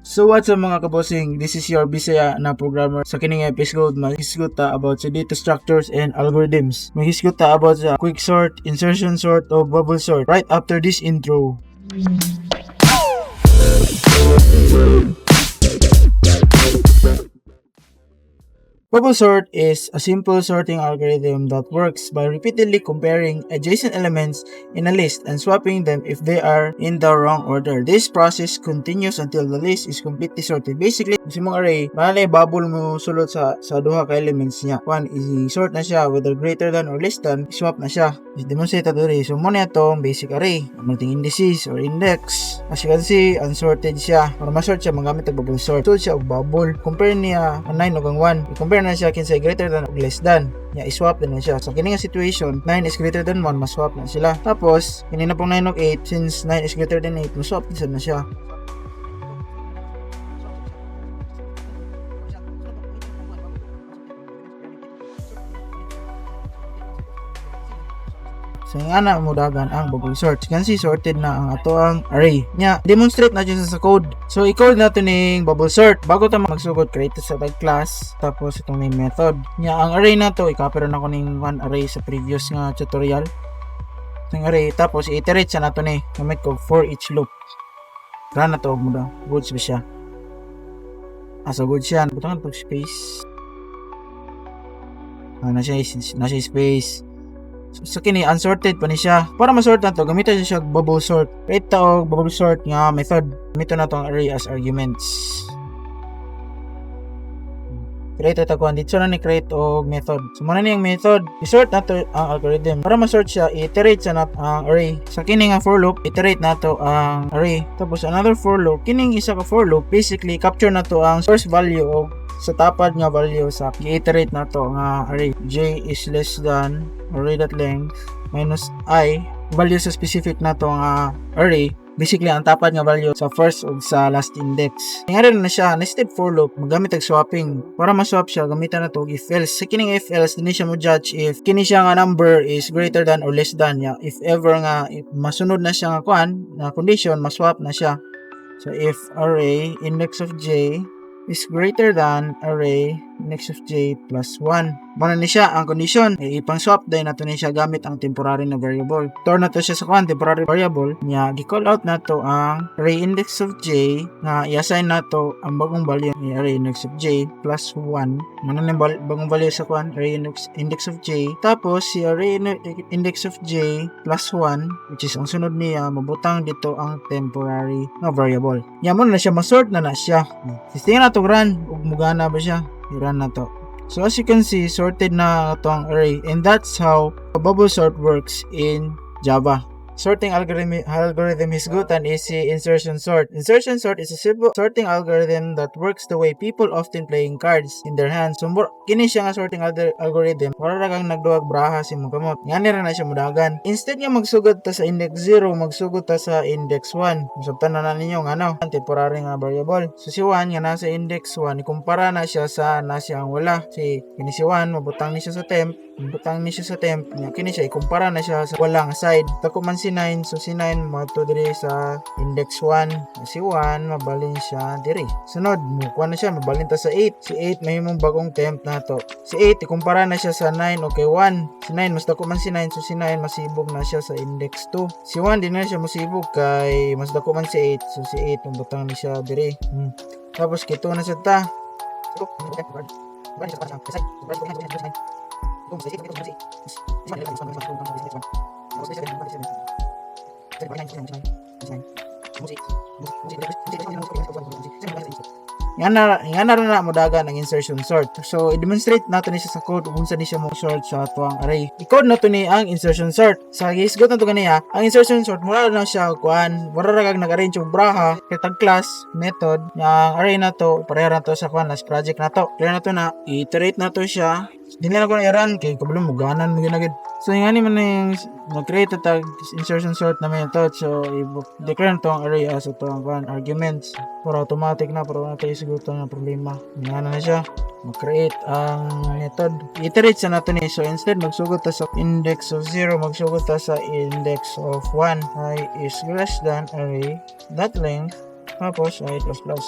So what's up mga kabosing, this is your Bisaya na programmer. Sa kining episode, maghisgot ta about sa data structures and algorithms. Maghisgot ta about sa quick sort, insertion sort, o bubble sort right after this intro. Bubble sort is a simple sorting algorithm that works by repeatedly comparing adjacent elements in a list and swapping them if they are in the wrong order. This process continues until the list is completely sorted. Basically, sa mga array, malay bubble mo sulod sa duha ka elements niya. One, i-sort na siya whether greater than or less than, swap na siya. Demonstrate ito rin. So, muna itong basic array. Multing indices or index. As you can see, unsorted siya. Para ma-sort siya, magamit ang bubble sort. Sort siya og bubble. Compare niya ang 9 o ang 1. I-compare na siya kinsay greater than or less than. I-swap din na siya. So, kini nga situation, 9 is greater than 1, maswap na sila. Tapos, kini na pong 9 o 8, since 9 is greater than 8, maswap din na siya. So, nga na mudagan ang bubble sort. You can see, sorted na ang ato ang array. Nya, demonstrate na dyan sa code. So, i-code natin ng bubble sort. Bago tayo magsugod, create sa tag class. Tapos, itong main method. Nya, ang array na to, i-copy rin ako ng one array sa previous nga tutorial. Itong array. Tapos, i-iterate siya na to ni. Gamit ko for each loop. Run na to, muda. Good ba siya? So good siya. Butangan pag space. Na siya space. So kini unsorted pa ni siya. Para ma-sort na to, gamitin siya bubble sort. Create ta og bubble sort nga method. Gamiton na tong array as arguments. Create ta ko dito na ni create og method. So muna ni ang method. I-sort na to ang algorithm. Para ma-sort siya, i-iterate sa nat ang array. Sa kini nga for loop, iterate na to ang array. Tapos another for loop. Kining isa ka for loop, basically capture na to ang source value og sa tapad nga value sa i-iterate na to nga array. J is less than array.length minus I value sa specific na to nga array. Basically ang tapad nga value sa first ug sa last index. Ngari na siya nested for loop, magamit og swapping. Para ma-swap siya, gamitan na to if else. Sa kining if else dinhi siya mo judge if kini siya nga number is greater than or less than ya. If ever nga if masunod na siya nga kuan na condition, ma-swap na siya. So if array index of j is greater than array index of j plus 1. Muna ni siya ang condition. Ipang swap din nato ni siya gamit ang temporary na variable. Store na to siya sa temporary variable. Nya gi-call out na to ang array index of j na i-assign na to ang bagong value ni array index of j plus 1. Muna ni bagong value sa array index of j. Tapos si array index of j plus 1 which is ang sunod niya mabutang dito ang temporary na variable. Nya muna na siya ma-sort na siya. Tingnan na to run ug mugana ba siya? I-run na to. So as you can see, sorted na ito ang array, and that's how a bubble sort works in Java. Sorting algorithm is good and easy. Insertion sort. Insertion sort is a simple sorting algorithm that works the way people often playing cards in their hands. So kini siya nga sorting algorithm. Para kang nagduwag braha si mong kamot. Ngani ra na siya mudagan. Instead nga magsugod ta sa index 0, magsugod ta sa index 1. Sabtan na ninyo nga temporary nga variable. So si 1 nga nasa index 1, ikumpara na siya sa nasa ang wala. Si kini si 1, mabutang ni siya sa temp. Mabutang ni siya sa temp. Kini siya ikumpara na siya sa walang side. Tako man si 9, so si 9 mato diri sa index 1. Si 1 mabalin siya diri. Sunod, mukuha na siya, mabalin ta sa 8. Si 8 mahimong bagong temp na to. Si 8 ikumpara na siya sa 9 o kay 1. Si 9 mas dako man si 9, so si 9 masibog na siya sa index 2. Si 1 din na siya masibog kay mas dako man si 8, so si 8 mabutang ni siya diri. Tapos kito na siya ta. Nga na modagan ang insertion sort. So i-demonstrate nato ni siya sa code kung saan siya mo sort sa tuang array. I-code nato ni ang insertion sort. Sa gisgot nato ganiya, ang insertion sort mura na siya kuan, mura ra kag nag-arrange og braha kay tag class method nga array nato pareha na to sa kuan as project nato. Clear nato na, iterate nato siya. Dili na ko na i-run kay kabalo mo ganan mo ginagid. So yung ani man yung mag-create tag insertion sort na method. So i-declare na to ang array as ito ang arguments para automatic na para natin isugot na problema. Ngayon na siya mag-create ang method. Iterate sa nato ni. So instead magsugot ta sa index of 0, magsugot ta sa index of 1. I is less than array that length tapos i plus plus.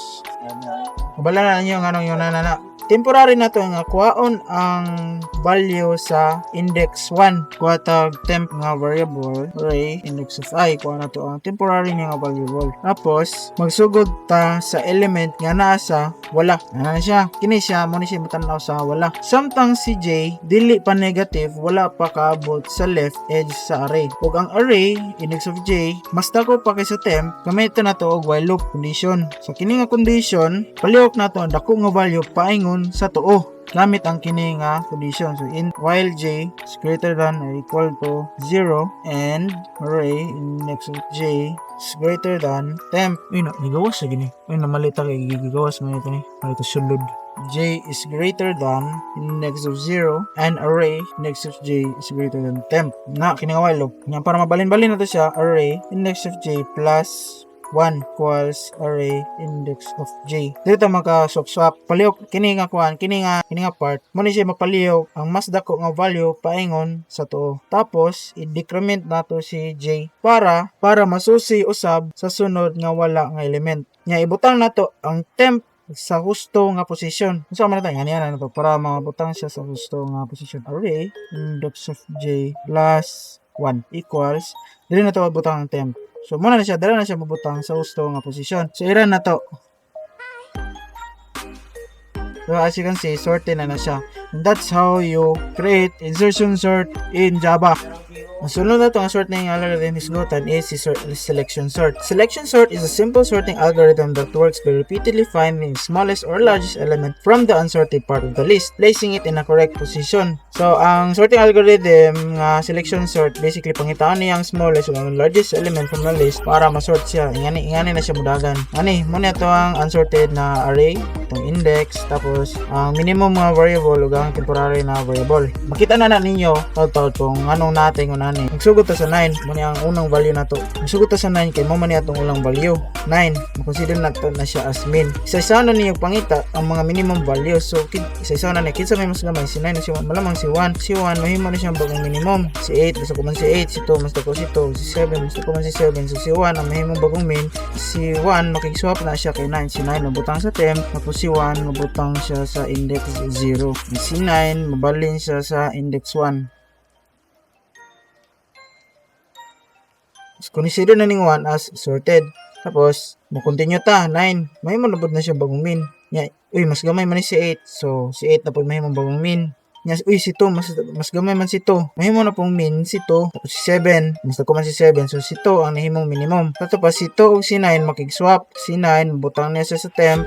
Mabala na ninyo nga yung nanana. Temporary na to nga kuhaon ang value sa index 1. Kuha tag temp nga variable array index of I. Kuha na to ang temporary nga variable. Tapos magsugod ta sa element nga naa sa wala. Ano na siya? Kini siya mo ni siya matanaw sa wala. Samtang si J dili pa negative, wala pa kaabot sa left edge sa array. Ug ang array index of J mas dako pa kaysa temp, gamiton na to og while loop condition. So kini nga condition palihok na to ang dako nga value paingon sa tuo gamit ang kini nga condition. So in while j is greater than or equal to 0 and array index of j is greater than temp. Igawas sa gini. Namalita kay gigawas mo ito ni. Ito sulod. J is greater than index of 0 and array index of j is greater than temp. Na kini nga while loop. Nga para mabalin-balin na to siya, array index of j plus 1 equals array index of j. Dito maka-swap. Palihok kini nga kuan, kini nga part mo ni siya mapalihok ang mas dako nga value paingon sa tuo. Tapos i-decrement nato si j para masusi usab sa sunod nga wala nga element. Nya ibutang nato ang temp sa husto nga position. Unsa man nato yan na to para mabutang siya sa husto nga position. Array index of j plus 1 equals dili na to butang ang temp. So muna na siya, dala na siya mabutang sa gusto nga posisyon. So iran na to. So as you can see, sorted na siya. And that's how you create insertion sort in Java. Ang sunod na ito, ang sort na yung algorithm hisgutan is si selection sort. Selection sort is a simple sorting algorithm that works by repeatedly finding the smallest or largest element from the unsorted part of the list, placing it in a correct position. So, ang sorting algorithm nga selection sort, basically pangitaan niya ang smallest o ang largest element from the list para masort siya. Ingani na siya mudagan. Muna ito ang unsorted na array, itong index, tapos ang minimum nga variable o ang temporary na variable. Makita na ninyo taud-taud kung anong natin unani. Magsugot ta sa 9, muna ang unang value na to. Magsugot ta sa 9 kay mo man atong unang value. 9, makonsider nato na siya as min. Isa-isa na niyo pangita ang mga minimum values. So isa-isa na kinsa may mas gamay si 9 si 1, malamang si 1. Si 1 mahimo na siyang bagong minimum. Si 8 basta ko man si 8, si 2 basta ko si 2, si 7 basta ko man si 7. So si 1 ang mahimong bagong min. Si 1 makig-swap na siya kay 9. Si 9 mabutang sa temp, tapos si 1 mabutang siya sa index 0. Si 9 mabalin siya sa index 1. Consider na ning 1 as sorted. Tapos, mo-continue ta, 9. May manabot na siya bagong min. Mas gamay man si 8. So, si 8 na po may bagong min. Si 2, mas gamay man si 2. Mahimo na pong min si 2. Tapos si 7, mas dako man si 7. So, si 2 ang nahimong minimum. Tapos si 2 ug si 9 makig-swap. Si 9, mabutang na siya sa temp.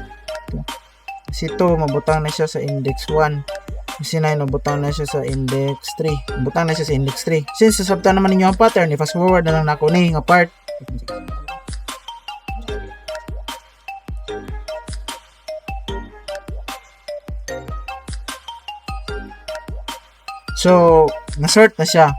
Si 2, mabutang na siya sa index 1. Si 9, mabutang na siya sa index 3. Mabutang na siya sa index 3. Since sasabtan naman ninyo ang pattern, i-fast forward na lang nako ni nga part. So, na-sort na siya.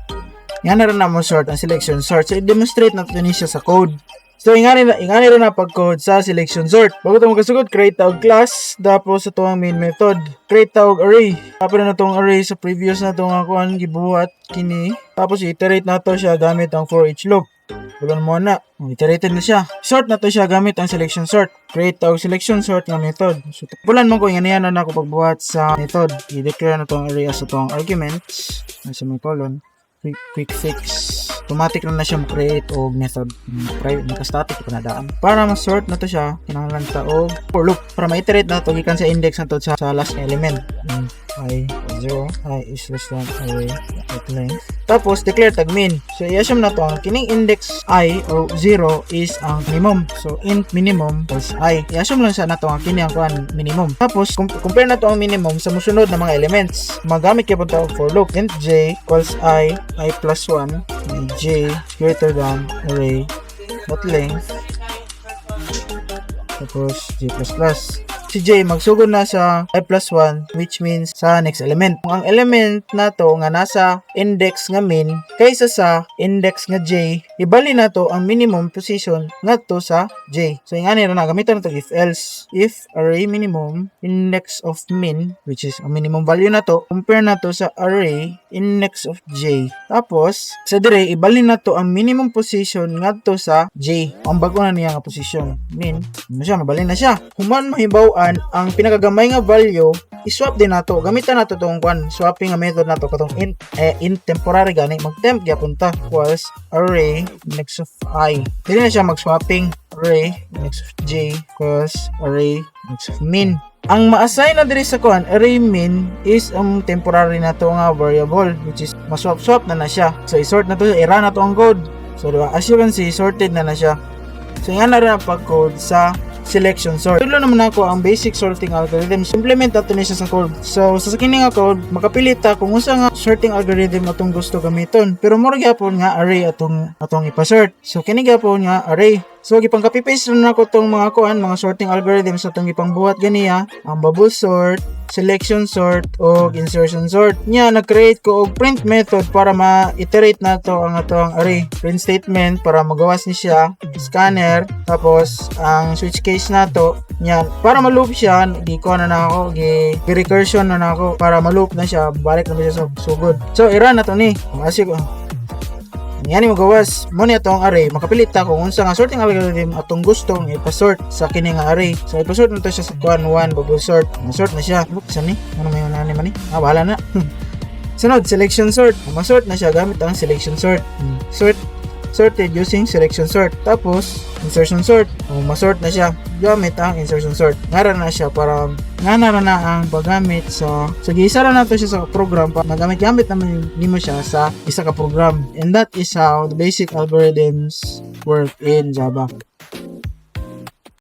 Yan na rin na mo sort ang selection sort. So, i-demonstrate natin siya sa code. So, ingani rin na pag-code sa selection sort. Bago ito magkasugod, create tawag class. Tapos, ito ang main method. Create tawag array. Tapos na itong array sa previous na itong akuan gibuhat kini. Tapos, iterate na ito siya gamit ang for each loop. Bagan mo na. Iterated na siya. Sort na to siya gamit ang selection sort. Create tawag selection sort nga method. So, tapulan mo ko, inganayan na ako pagbuhat sa method. I-declare na itong array as itong arguments. Nasa may colon. Quick fix. Automatic na siya mag-create o method. Private, naka-static pa na daan. Para ma-sort na to siya, kinahanglan ta og for loop. Para ma-iterate na to, gikan sa index na to sa last element. I 0, I is less than array at length. Tapos, declare tag min. So, i-assume na to, ang kining index I o 0 is ang minimum. So, int minimum plus I. I-assume lang siya na to, ang kining ang minimum. Tapos, compare na to ang minimum sa musunod na mga elements. Magamit kayo po for loop. Int j equals I plus 1. J greater than array dot length. Tapos, j plus plus. Si j magsugod na sa I plus 1, which means sa next element. Kung ang element na to nga nasa index nga min kaysa sa index nga j, ibali na to ang minimum position nga to sa j. So ingani ra na gamiton nato if else. If array minimum index of min, which is ang minimum value na to, compare na to sa array index of j. Tapos sa dire ibalhin nato ang minimum position ngadto sa j. Ang bago na niya nga position. Min, mabalhin na siya. Human mahibaw-an ang pinakagamay nga value, i-swap din nato. Gamitan nato tong swapping nga method nato katong int temporary gani. Mag-temp gyapon ta equals array index of I. Dili na siya mag-swapping array index of j equals array index of min. Ang ma-assign na diri sa array min is ang temporary na to nga variable, which is maswap-swap na siya. So i-sort na to, i-run na to ang code. So diba, as you can see, sorted na siya. So yan na rin ang pag-code sa selection sort. Tulo naman ako ang basic sorting algorithm. Implement nato ni siya sa code. So sa kini nga code, makapilit ta kung unsa nga sorting algorithm atong gusto gamiton. Pero mura gyapon nga array atong ipasort. So kini gyapon nga array. So gipang copy paste na ako tong mga mga sorting algorithms atong ipangbuhat ganiya, ang bubble sort, selection sort o insertion sort. Nya nag-create ko og print method para ma-iterate nato ang atong array. Print statement para magawas ni siya, scanner, tapos ang switch case nato. Nya para ma-loop siya, recursion na ako para ma-loop na siya, balik na siya sa sugod. So i-run nato ni. Yan yung magawas mo niya itong array, makapilit ta kung unsa nga sorting algorithm atong gustong ipasort sa kini nga array. So ipasort na to siya sa 1 bubble sort. Masort na siya. Saan ni? Ano may unani man ni? Bahala na. Sunod, selection sort. Masort na siya gamit ang selection sort. Sorted using selection sort. Tapos insertion sort. Masort na siya gamit ang insertion sort. Ngara na siya para ngana na ang paggamit sa gisara na to siya sa program pa nagamit naman nimo siya sa isa ka program. And that is how the basic algorithms work in Java.